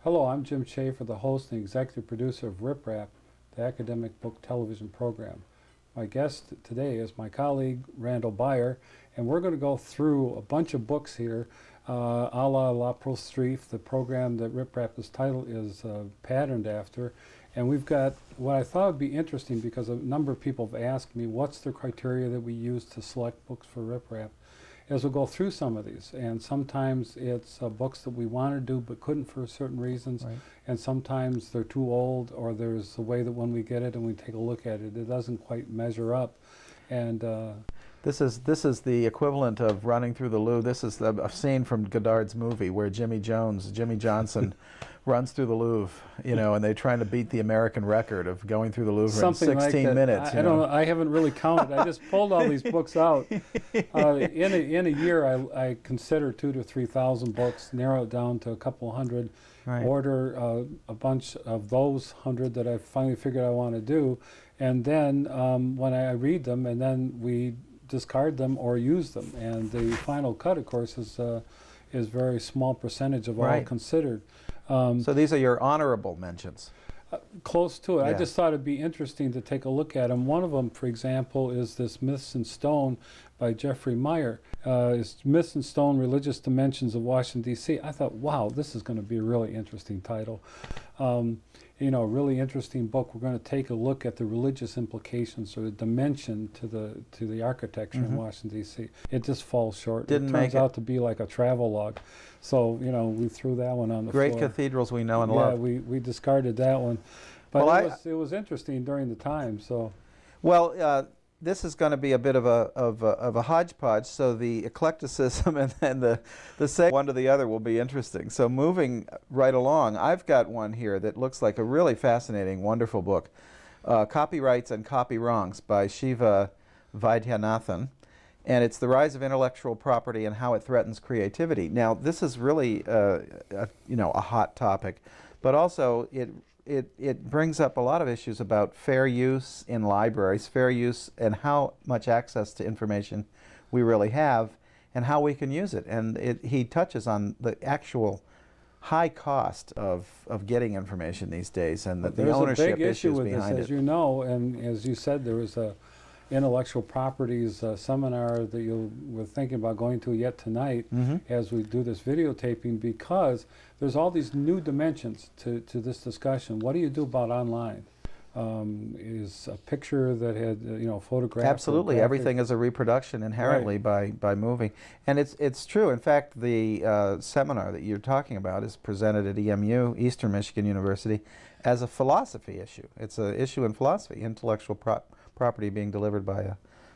Hello, I'm Jim Schaefer, the host and executive producer of Rip Rap, the academic book television program. My guest today is my colleague Randall Baier, and we're going to go through a bunch of books here, a la Prostrif, the program that Rip Rap is patterned after. And we've got what I thought would be interesting, because a number of people have asked me what's the criteria that we use to select books for Rip Rap. As we'll go through some of these, and sometimes it's books that we want to do but couldn't for certain reasons, Right. and sometimes they're too old, or there's a way that when we get it and we take a look at it, it doesn't quite measure up. And This is the equivalent of running through the Louvre. This is a scene from Godard's movie where Jimmy Johnson, runs through the Louvre, and they're trying to beat the American record of going through the Louvre something in 16 like that. minutes. I don't know. I haven't really counted. I just pulled all these books out. In a year, I consider 2,000 to 3,000 books, narrow it down to a couple hundred, Right. order a bunch of those 100 that I finally figured I want to do, and then when I read them, and then we discard them or use them. And the final cut, of course, is very small percentage of all Right. considered. So these are your honorable mentions. Close to it. I Yeah. just thought it'd be interesting to take a look at them. One of them, for example, is this Myths in Stone by Jeffrey Meyer. It's Myths in Stone, Religious Dimensions of Washington, D.C. I thought, wow, this is going to be a really interesting title. A really interesting book. We're going to take a look at the religious implications or the dimension to the architecture in Washington, D.C. It just falls short. Didn't it make turns out to be like a travel log. So, we threw that one on the Great floor. cathedrals we know and Yeah, love. we discarded that one. But Well, it was interesting during the time, so. Well, this is going to be a bit of a hodgepodge, so the eclecticism and then the segue one to the other will be interesting. So moving right along, I've got one here that looks like a really fascinating, wonderful book, Copyrights and Copy Wrongs by Shiva Vaidyanathan. And it's the rise of intellectual property and how it threatens creativity. Now, this is really a hot topic, but also it brings up a lot of issues about fair use in libraries, fair use and how much access to information we really have and how we can use it. And he touches on the actual high cost of getting information these days and the ownership There's a big issue issues with this, behind as it. you know, and as you said, there was a intellectual properties seminar that you were thinking about going to yet tonight as we do this videotaping, because there's all these new dimensions to this discussion. What do you do about online? Is a picture that had photograph? Absolutely, everything is a reproduction inherently by moving, and it's true. In fact, the seminar that you're talking about is presented at EMU, Eastern Michigan University, as a philosophy issue. It's an issue in philosophy, intellectual property being delivered by a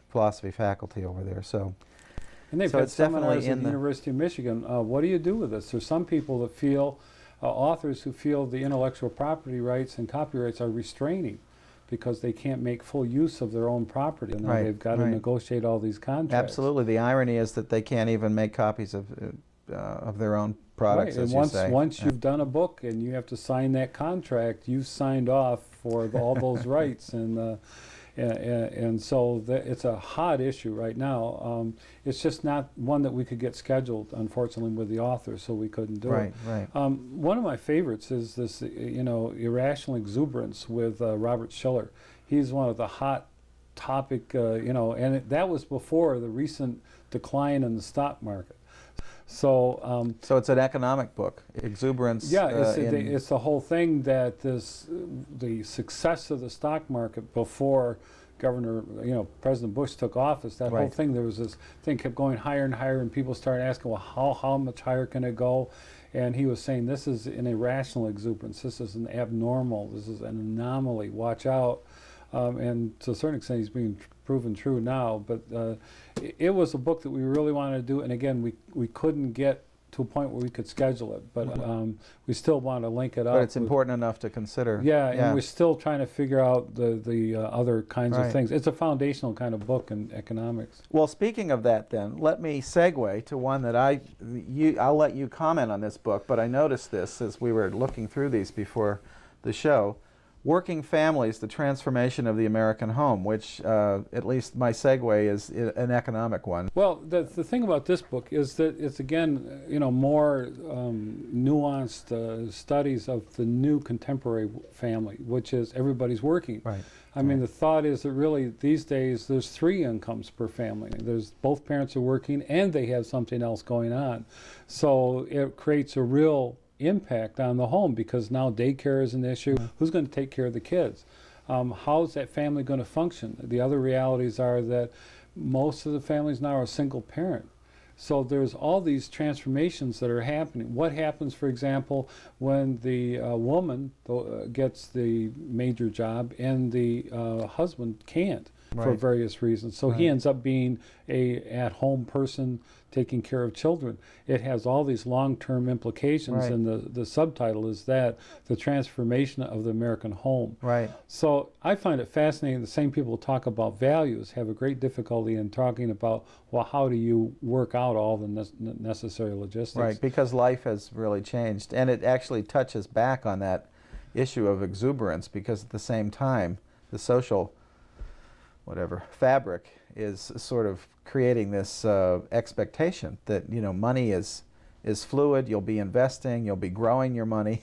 philosophy faculty over there. And they've so had it's definitely seminars at in the the University of Michigan. What do you do with this? There's some people that feel, authors who feel the intellectual property rights and copyrights are restraining because they can't make full use of their own property. And Right, they've got to right. negotiate all these contracts. Absolutely. The irony is that they can't even make copies of their own products, Right, as and you say. once you've done a book and you have to sign that contract, you've signed off for all those rights, and so it's a hot issue right now. It's just not one that we could get scheduled, unfortunately, with the author, so we couldn't do it. Right. One of my favorites is this, irrational exuberance with Robert Schiller. He's one of the hot topic, that was before the recent decline in the stock market. So So it's an economic book, exuberance. yeah, it's the whole thing that the success of the stock market before President Bush took office. That whole Right. thing, there was this thing kept going higher and higher, and people started asking, well, how much higher can it go? And he was saying, this is an irrational exuberance. This is an abnormal. This is an anomaly. Watch out. And to a certain extent, he's being proven true now. But it was a book that we really wanted to do. And again, we couldn't get to a point where we could schedule it. But we still want to link it up. But it's important enough to consider. Yeah, and we're still trying to figure out the other kinds Right. of things. It's a foundational kind of book in economics. Well, speaking of that then, let me segue to one that I'll let you comment on this book, but I noticed this as we were looking through these before the show. Working Families, the Transformation of the American Home, which at least my segue is an economic one. Well, the thing about this book is that it's, again, more nuanced studies of the new contemporary family, which is everybody's working. Right. I mean, the thought is that really these days there's 3 incomes per family. There's both parents are working and they have something else going on. So it creates a real impact on the home, because now daycare is an issue. Who's going to take care of the kids? How's that family going to function? The other realities are that most of the families now are single parent. So there's all these transformations that are happening. What happens, for example, when the woman gets the major job and the husband can't for Right. various reasons? So he ends up being a at-home person taking care of children. It has all these long-term implications, Right. and the subtitle is that, the transformation of the American home. Right. So I find it fascinating. The same people who talk about values have a great difficulty in talking about, well, how do you work out all the necessary logistics? Right, because life has really changed. And it actually touches back on that issue of exuberance, because at the same time, the social fabric is sort of creating this expectation that money is fluid. You'll be investing, you'll be growing your money.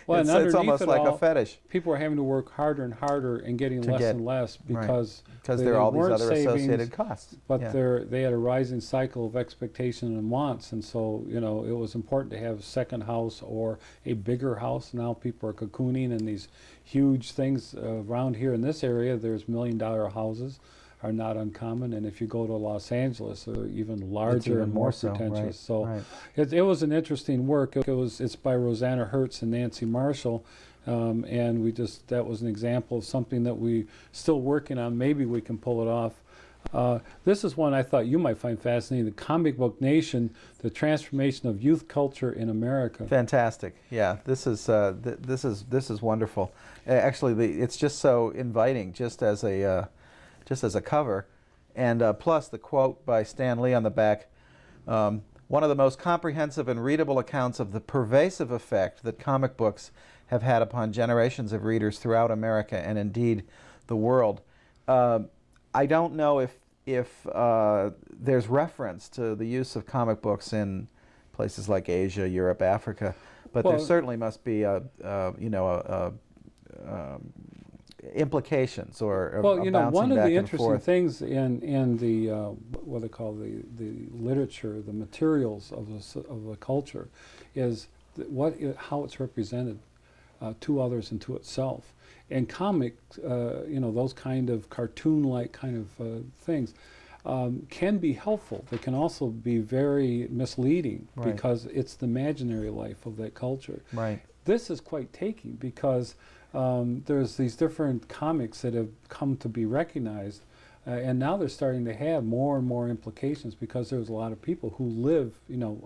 Well, it's underneath almost it like all, a fetish. People are having to work harder and harder and getting To less get- and less because there are all these weren't other savings, associated costs. but Yeah. they had a rising cycle of expectation and wants, and so it was important to have a second house or a bigger house. Now people are cocooning in these huge things around here in this area. There's $1 million houses are not uncommon, and if you go to Los Angeles, they're even larger even and more more so, pretentious. right, So right. it was an interesting work. It's by Rosanna Hertz and Nancy Marshall. And that was an example of something that we still working on. Maybe we can pull it off. This is one I thought you might find fascinating: the Comic Book Nation, the transformation of youth culture in America. Fantastic. Yeah, this is wonderful. Actually, it's just so inviting, just as a cover, and plus the quote by Stan Lee on the back. One of the most comprehensive and readable accounts of the pervasive effect that comic books have had upon generations of readers throughout America and indeed the world. I don't know if there's reference to the use of comic books in places like Asia, Europe, Africa, but there certainly must be implications or a Well, bouncing one of back the and interesting forth. things in the what they call the literature, the materials of the culture, is how it's represented to others and to itself. And comics, those kind of cartoon-like kind of things, can be helpful. They can also be very misleading, Right. because it's the imaginary life of that culture. Right. This is quite taking, because there's these different comics that have come to be recognized, and now they're starting to have more and more implications, because there's a lot of people who live,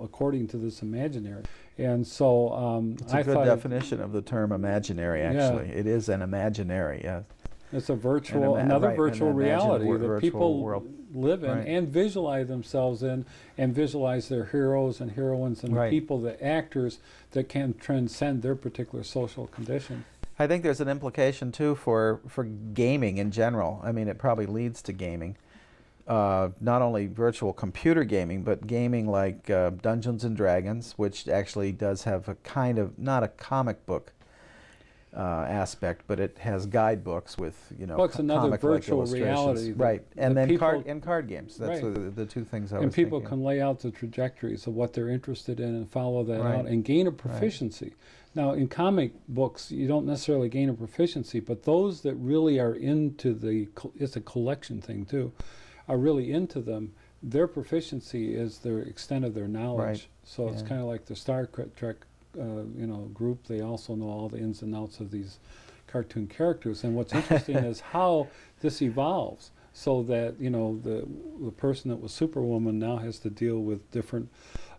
according to this imaginary. And so It's a good definition of the term imaginary, actually. It is an imaginary, yes. it's a virtual, another virtual reality that virtual people world. live in Right. and visualize themselves in, and visualize their heroes and heroines and Right. the people, the actors that can transcend their particular social condition. I think there's an implication, too, for gaming in general. I mean, it probably leads to gaming. Not only virtual computer gaming, but gaming like Dungeons and Dragons, which actually does have a kind of, not a comic book aspect, but it has guidebooks with, Well, it's another comic-like virtual illustrations. reality that- Right, and that then people- card games. That's Right. the two things I And was people thinking. can lay out the trajectories of what they're interested in and follow that Right. out and gain a proficiency. Now, in comic books, you don't necessarily gain a proficiency, but those that really are into it's a collection thing too, are really into them, their proficiency is their extent of their knowledge. Right. So it's Yeah. kind of like the Star Trek group. They also know all the ins and outs of these cartoon characters. And what's interesting is how this evolves, so that the person that was Superwoman now has to deal with different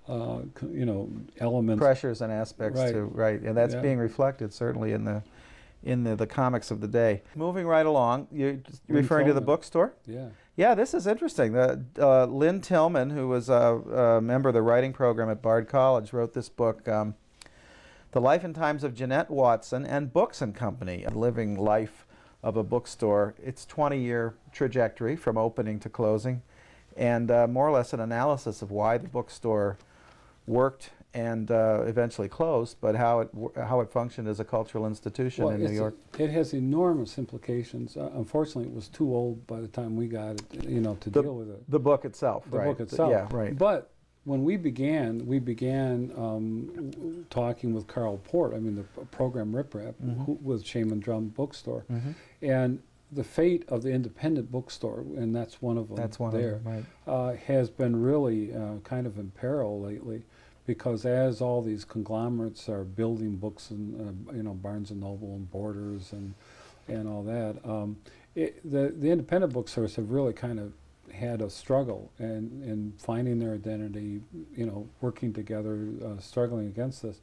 elements. Pressures and aspects Right. too, right? And that's Yeah. being reflected certainly in the comics of the day. Moving right along, you're referring to the Tillman. bookstore? Yeah. Yeah, this is interesting. Lynn Tillman, who was a member of the writing program at Bard College, wrote this book, The Life and Times of Jeanette Watson and Books and Company, a living life of a bookstore. Its 20-year trajectory from opening to closing, and more or less an analysis of why the bookstore worked and eventually closed, but how it functioned as a cultural institution in New York. It has enormous implications. Unfortunately, it was too old by the time we got it, to deal with it. The book itself, The right? book itself. Yeah, right. But when we began talking with Carl Port, the program Rip Rap, with Shaman Drum Bookstore, and the fate of the independent bookstore, and that's one of them. That's one there, of them, right. has been really kind of in peril lately, because as all these conglomerates are building books and Barnes and Noble and Borders and all that, the independent bookstores have really kind of had a struggle in finding their identity, working together, struggling against this.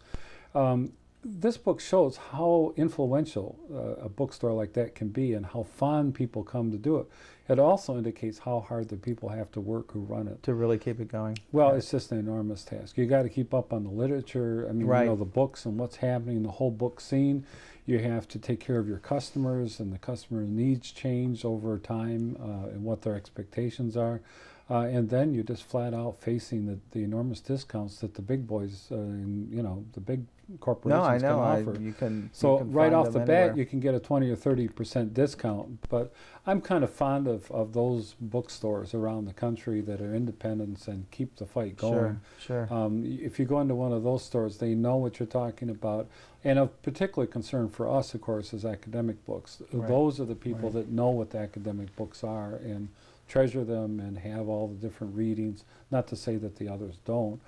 This book shows how influential a bookstore like that can be and how fond people come to do it. It also indicates how hard the people have to work who run it. To really keep it going. Well, right. It's just an enormous task. You got to keep up on the literature, right. The books and what's happening, the whole book scene. You have to take care of your customers, and the customer needs change over time and what their expectations are. And then you're just flat out facing the enormous discounts that the big boys, the big corporations can offer. You can right find off them the anywhere. bat, you can get a 20 or 30% discount. But I'm kind of fond of those bookstores around the country that are independents and keep the fight going. Sure. If you go into one of those stores, they know what you're talking about. And of particular concern for us, of course, is academic books. Right. Those are the people that know what the academic books are and treasure them and have all the different readings. Not to say that the others don't,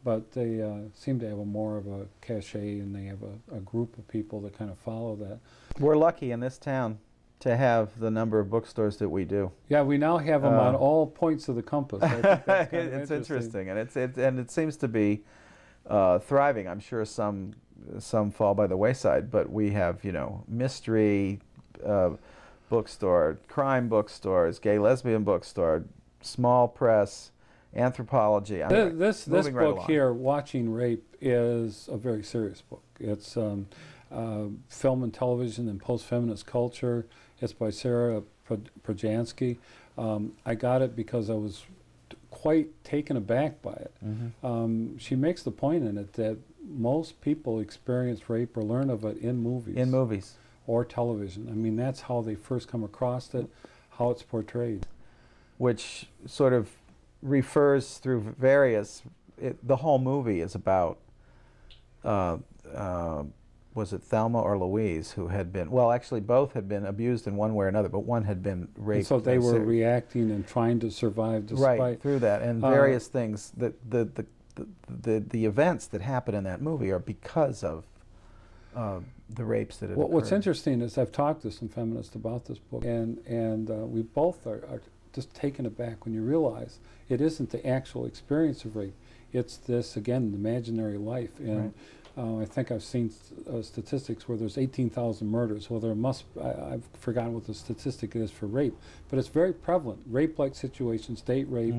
but they seem to have more of a cachet, and they have a group of people that kind of follow that. We're lucky in this town to have the number of bookstores that we do. Yeah, we now have them on all points of the compass. I think that's kind of it's interesting, and it seems to be thriving. I'm sure some fall by the wayside, but we have mystery bookstore, crime bookstores, gay lesbian bookstore, small press, anthropology. This right book along. here, Watching Rape, is a very serious book. It's film and television and post-feminist culture. It's by Sarah Projansky. I got it because I was quite taken aback by it. She makes the point in it that most people experience rape or learn of it in movies. In movies. Or television. That's how they first come across it, how it's portrayed. Which sort of refers through various, the whole movie is about, was it Thelma or Louise, who had been, well, actually both had been abused in one way or another, but one had been raped. And so they were reacting and trying to survive despite. Right, through that, and various things, that the events that happen in that movie are because of the rapes that had occurred. What's interesting is I've talked to some feminists about this book, and we both are just taken aback when you realize it isn't the actual experience of rape. It's this, again, imaginary life. And I think I've seen statistics where there's 18,000 murders. Well, there must, I've forgotten what the statistic is for rape, but it's very prevalent. Rape-like situations, date rape,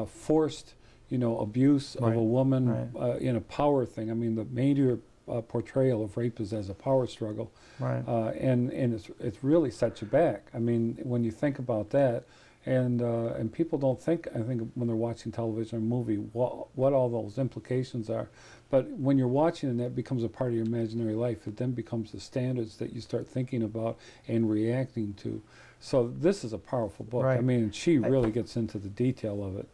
forced, abuse of a woman in a power thing. The major portrayal of rape is as a power struggle, and it's really sets you back. When you think about that, and people don't think, I think, when they're watching television or movie, what all those implications are. But when you're watching and that becomes a part of your imaginary life, it then becomes the standards that you start thinking about and reacting to. So this is a powerful book. She really gets into the detail of it,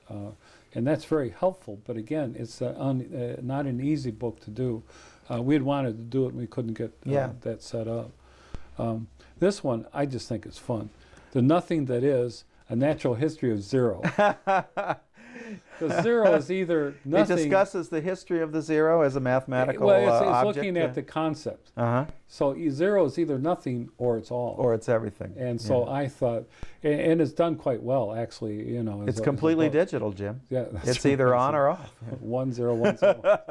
and that's very helpful. But again, it's not an easy book to do. We had wanted to do it and we couldn't get that set up. This one, I just think is fun. The Nothing That Is, A Natural History of Zero. The zero is either nothing. It discusses the history of the zero as a mathematical it's object. looking at the concept. So zero is either nothing or it's all. Or it's everything. And so I thought, and it's done quite well, actually. It's completely digital, Jim. Yeah, it's either on or off. 1 0 1 0.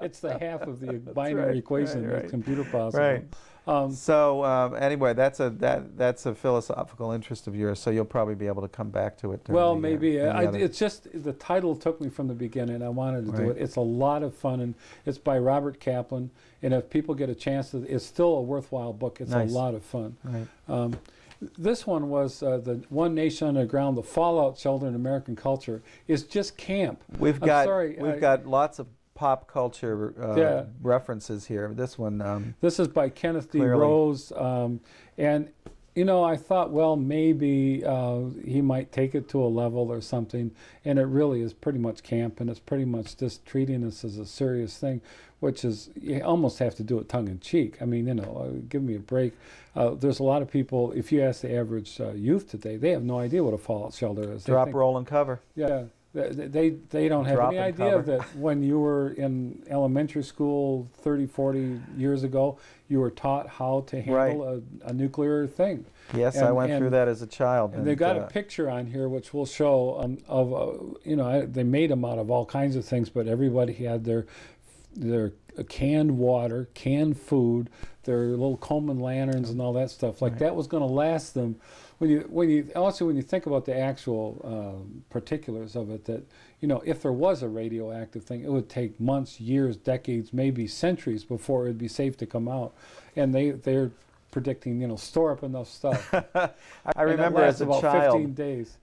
It's the half of the binary right, equation that right, makes computer possible. Right. So anyway, that's a philosophical interest of yours. So you'll probably be able to come back to it. Well, during the, maybe. in the other- It's just the title took me from the beginning. I wanted to do Right. it. It's a lot of fun, and it's by Robert Kaplan. And if people get a chance to, it's still a worthwhile book. It's Nice. a lot of fun. Right. This one was the One Nation Underground, the fallout shelter in American culture. Is just camp. We've I'm got sorry, we've got lots of pop culture Yeah. references here. This one. This is by Kenneth D. Clearly. Rose, and I thought, well, maybe he might take it to a level or something, and it really is pretty much camp, and it's pretty much just treating this as a serious thing, which is, you almost have to do it tongue in cheek. I mean, give me a break. There's a lot of people, if you ask the average youth today, they have no idea what a fallout shelter is. They Drop, think- roll, and cover. Yeah. They don't have Drop any and idea cover. that when you were in elementary school 30, 40 years ago, you were taught how to handle a nuclear thing. Yes, I went through and- that as a child. And they've got a picture on here which will show they made them out of all kinds of things, but everybody had their canned water, canned food, their little Coleman lanterns and all that stuff. Like that was going to last them. When you think about the actual particulars of it, that if there was a radioactive thing, it would take months, years, decades, maybe centuries before it would be safe to come out. And they're predicting, store up enough stuff. I remember as a about child. 15 days.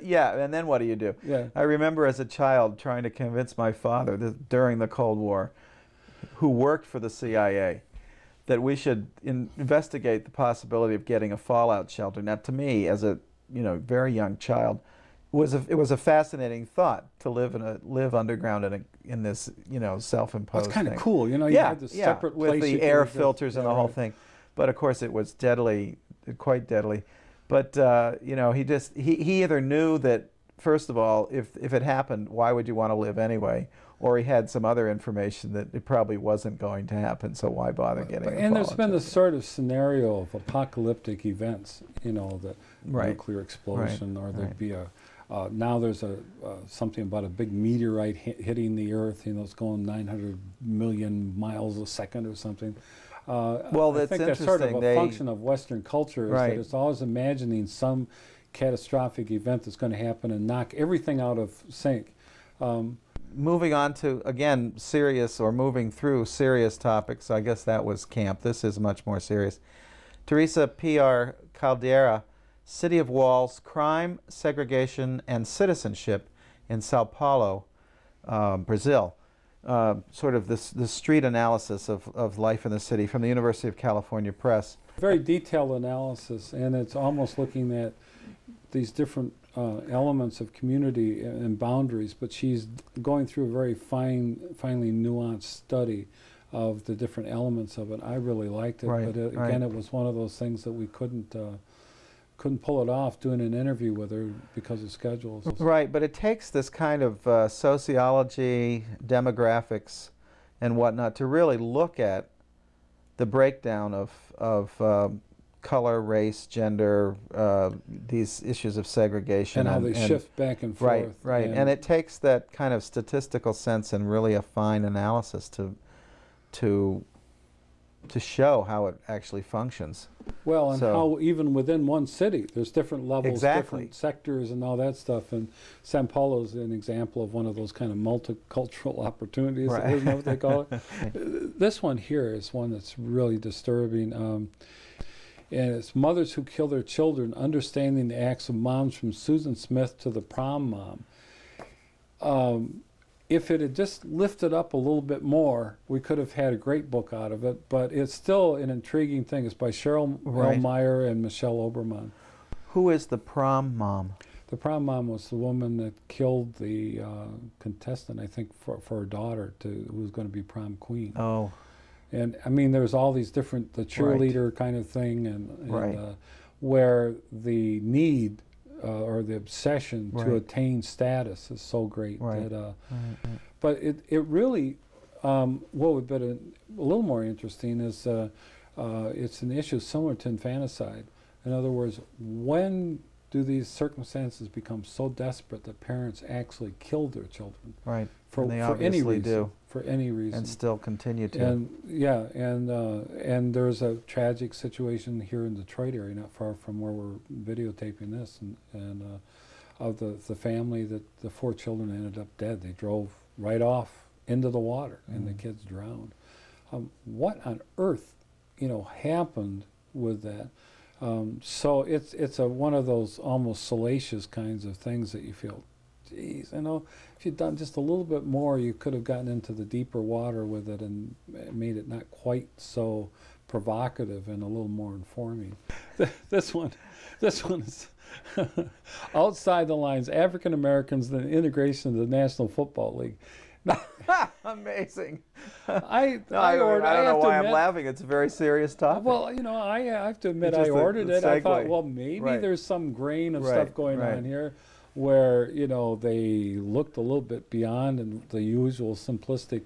Yeah, and then what do you do? Yeah. I remember as a child trying to convince my father during the Cold War, who worked for the CIA, that we should investigate the possibility of getting a fallout shelter. Now, to me, as a very young child, it was a fascinating thought to live underground in this self-imposed. That's kind of thing. cool, you had this separate with place the you air could- filters and the whole right. thing. But of course, it was deadly, quite deadly. But he either knew that, first of all, if it happened, why would you want to live anyway? Or he had some other information that it probably wasn't going to happen, so why bother getting a And there's fallout been this shelter? sort of scenario of apocalyptic events, the Right. nuclear explosion, or there'd right. be now there's something about a big meteorite hitting the Earth, it's going 900 million miles a second or something. Well, I that's think that's sort of interesting. a function of Western culture, is Right. that it's always imagining some catastrophic event that's going to happen and knock everything out of sync. Moving on to, again, moving through serious topics, I guess that was camp. This is much more serious. Teresa P.R. Caldeira, City of Walls, Crime, Segregation, and Citizenship in Sao Paulo, Brazil. Sort of this street analysis of life in the city from the University of California Press. Very detailed analysis, and it's almost looking at these different elements of community and boundaries, but she's going through a very finely nuanced study of the different elements of it. I really liked it, Right, but again, right. it was one of those things that we couldn't pull it off doing an interview with her because of schedules. Right, but it takes this kind of sociology, demographics, and whatnot to really look at the breakdown of color, race, gender, these issues of segregation. And how they shift back and forth. Right, right. And it takes that kind of statistical sense and really a fine analysis to show how it actually functions. Well, and So- how even within one city, there's different levels, Exactly. different sectors and all that stuff. And Sao Paulo is an example of one of those kind of multicultural opportunities, Right. isn't that what they call it? This one here is one that's really disturbing. And it's mothers who kill their children, understanding the acts of moms, from Susan Smith to the prom mom. If it had just lifted up a little bit more, we could have had a great book out of it, but it's still an intriguing thing. It's by Cheryl Right. L. Meyer and Michelle Obermann. Who is the prom mom? The prom mom was the woman that killed the contestant, I think, for her daughter, who was going to be prom queen. Oh, And I mean, there's all these different, the cheerleader kind of thing, and Right. Where the need or the obsession Right. to attain status is so great. Right. That, but it really, what would be a little more interesting is it's an issue similar to infanticide. In other words, when do these circumstances become so desperate that parents actually kill their children? right. For And they any obviously reason. do. for any reason. And still continue to. And yeah, and there's a tragic situation here in Detroit area, not far from where we're videotaping this, and of the family that the 4 children ended up dead. They drove right off into the water, and the kids drowned. What on earth, happened with that? So it's one of those almost salacious kinds of things that you feel, geez, if you'd done just a little bit more, you could have gotten into the deeper water with it and made it not quite so provocative and a little more informing. This one is outside the lines. African Americans, the integration of the National Football League. Amazing. I don't know why I'm admit, laughing. It's a very serious topic. Well, I have to admit, It's just I ordered the it. I thought, segue. well, maybe Right. there's some grain of Right, stuff going right. on here where, they looked a little bit beyond and the usual simplistic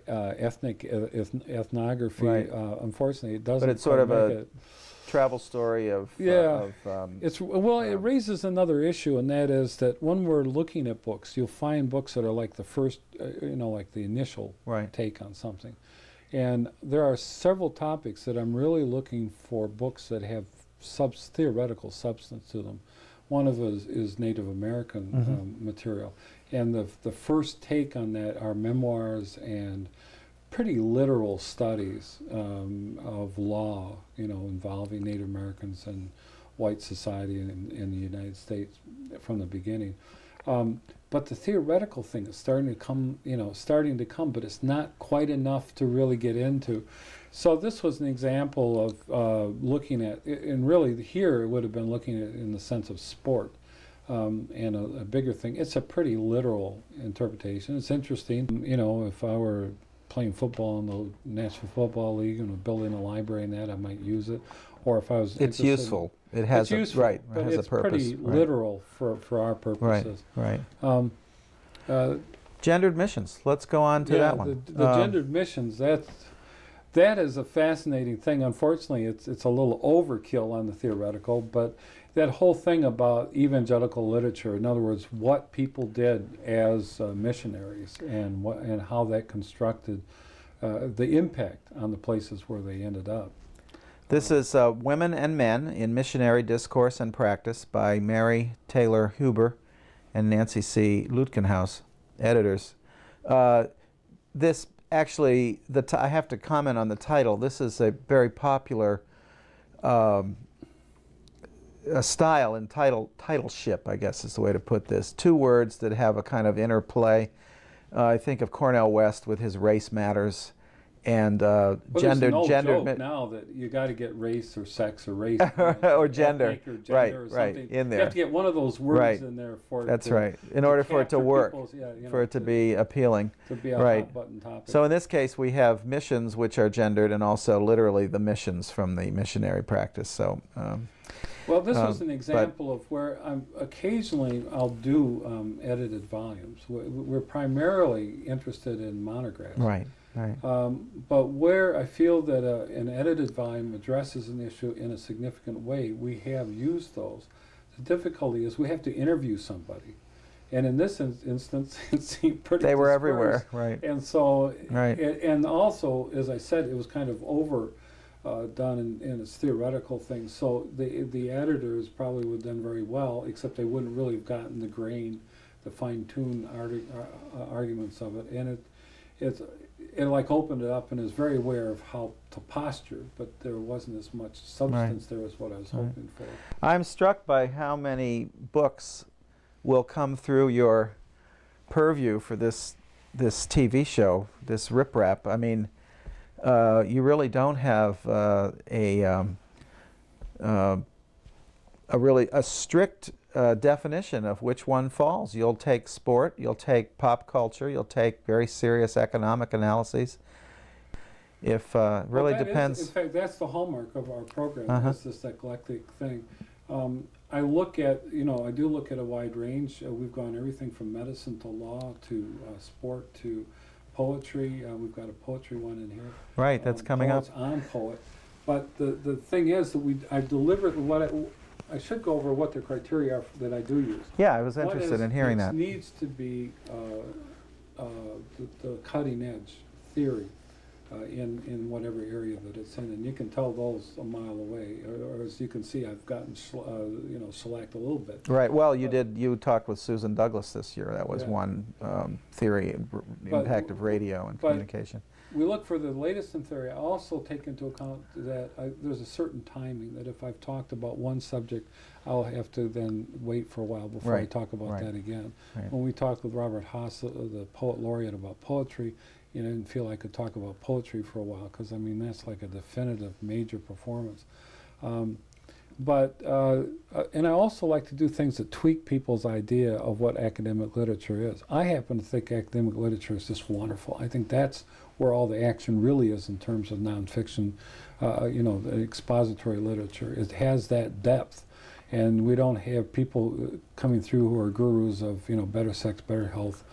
ethnic ethnography. Right. Unfortunately, it doesn't. But it's sort quite of make a it. travel story of It raises another issue, and that is that when we're looking at books, you'll find books that are like the first, like the initial Right. take on something. And there are several topics that I'm really looking for books that have theoretical substance to them. One of it is Native American material. And the first take on that are memoirs and pretty literal studies of law, involving Native Americans and white society in the United States from the beginning. But the theoretical thing is starting to come, but it's not quite enough to really get into. So this was an example of looking at, and really here it would have been looking at it in the sense of sport. And a bigger thing. It's a pretty literal interpretation. It's interesting, if I were playing football in the National Football League and building a library and that, I might use it. Or if I was It's useful. It has useful, right. But It has it's a purpose. pretty Right. literal for our purposes. Right. Uh, Gendered missions. Let's go on to that one. The gendered missions, that is a fascinating thing. Unfortunately, it's a little overkill on the theoretical, but that whole thing about evangelical literature, in other words, what people did as missionaries and how that constructed the impact on the places where they ended up. This is Women and Men in Missionary Discourse and Practice by Mary Taylor Huber and Nancy C. Lutkenhaus, editors. This actually, I have to comment on the title. This is a very popular a style in titleship, I guess is the way to put this. 2 words that have a kind of interplay. I think of Cornel West with his Race Matters, and There's an old gendered joke now that you got to get race or sex or race or gender, ethnic or gender right, or right, something. in there. You have to get one of those words Right. in there for it. That's to, right. In order for it to capture work, people's- for it to be appealing. to be a right. hot button topic. So in this case, we have missions, which are gendered, and also literally the missions from the missionary practice. So. Well, this was an example of where occasionally I'll do edited volumes. We're primarily interested in monographs. Right, right. But where I feel that an edited volume addresses an issue in a significant way, we have used those. The difficulty is we have to interview somebody. And in this instance, it seemed pretty They were dispersed. everywhere, right. And so, Right. and also, as I said, it was kind of done in its theoretical thing. So the editors probably would have done very well, except they wouldn't really have gotten the grain, the fine-tuned arguments of it. And it like opened it up and is very aware of how to posture, but there wasn't as much substance there as what I was hoping for. I'm struck by how many books will come through your purview for this TV show, this riprap. I mean, you really don't have a strict definition of which one falls. You'll take sport, you'll take pop culture, you'll take very serious economic analyses. If really depends. In fact, that's the hallmark of our program. It's this eclectic thing. I look at, I do look at a wide range. We've gone everything from medicine to law to sport to poetry. We've got a poetry one in here. Right, that's coming up. On poet. But the thing is that I deliberately, I should go over what the criteria are that I do use. Yeah, I was interested in hearing that. It needs to be the cutting edge theory in whatever area that it's in, and you can tell those a mile away. Or as you can see, I've gotten shellacked a little bit. Right. Well, you talked with Susan Douglas this year. That was Yeah. one theory, impact of radio and communication. We look for the latest in theory. I also take into account that there's a certain timing, that if I've talked about one subject, I'll have to then wait for a while before I Right. talk about Right. that again. Right. When we talked with Robert Haas, the poet laureate, about poetry, I didn't feel I could talk about poetry for a while, because I mean that's like a definitive major performance. And I also like to do things that tweak people's idea of what academic literature is. I happen to think academic literature is just wonderful. I think that's where all the action really is in terms of nonfiction, the expository literature. It has that depth, and we don't have people coming through who are gurus of better sex, better health,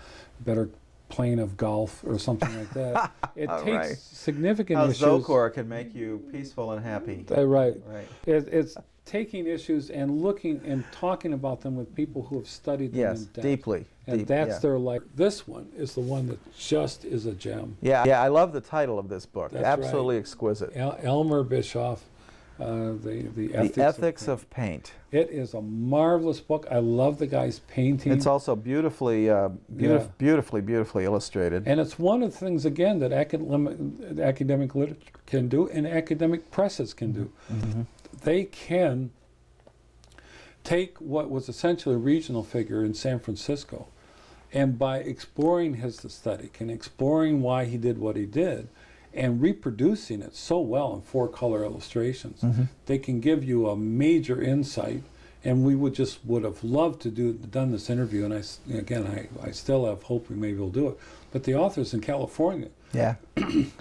better plane of golf or something like that. It takes Right. significant How issues. Zocor can make you peaceful and happy. Right. Right. It's taking issues and looking and talking about them with people who have studied them Yes, in depth. deeply. And deep, that's yeah. their life. This one is the one that just is a gem. Yeah, I love the title of this book. That's Absolutely right. exquisite. Elmer Bischoff, the The ethics, Ethics of Paint. It is a marvelous book. I love the guy's painting. It's also beautifully, beautifully illustrated. And it's one of the things, again, that academic literature can do and academic presses can do. Mm-hmm. They can take what was essentially a regional figure in San Francisco, and by exploring his aesthetic and exploring why he did what he did, and reproducing it so well in 4-color illustrations, they can give you a major insight. And we would have loved to done this interview, and I still have hope we maybe will do it. But the author's in California, Yeah.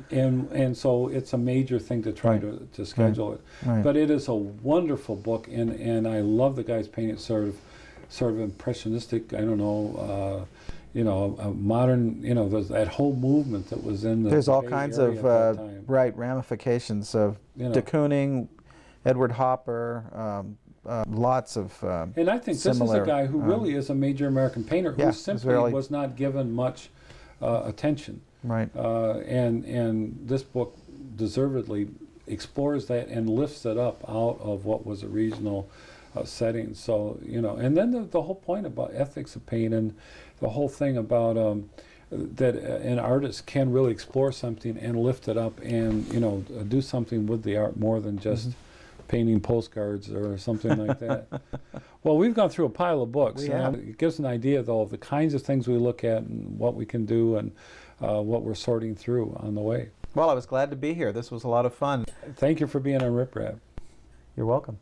and so it's a major thing to try to schedule it. Right. But it is a wonderful book, and I love the guy's painting. It's sort of impressionistic. I don't know. A modern. There's that whole movement that was in the. There's all Bay kinds Area of at that time. ramifications of de Kooning, Edward Hopper, lots of And I think this is similar, a guy who really is a major American painter yeah, who it's simply really- was not given much attention. right. And this book deservedly explores that and lifts it up out of what was a regional setting. So, and then the whole point about ethics of paint and the whole thing about that an artist can really explore something and lift it up and, do something with the art more than just painting postcards or something like that. Well, we've gone through a pile of books. We have. It gives an idea, though, of the kinds of things we look at and what we can do and what we're sorting through on the way. Well, I was glad to be here. This was a lot of fun. Thank you for being on Rip Rap. You're welcome.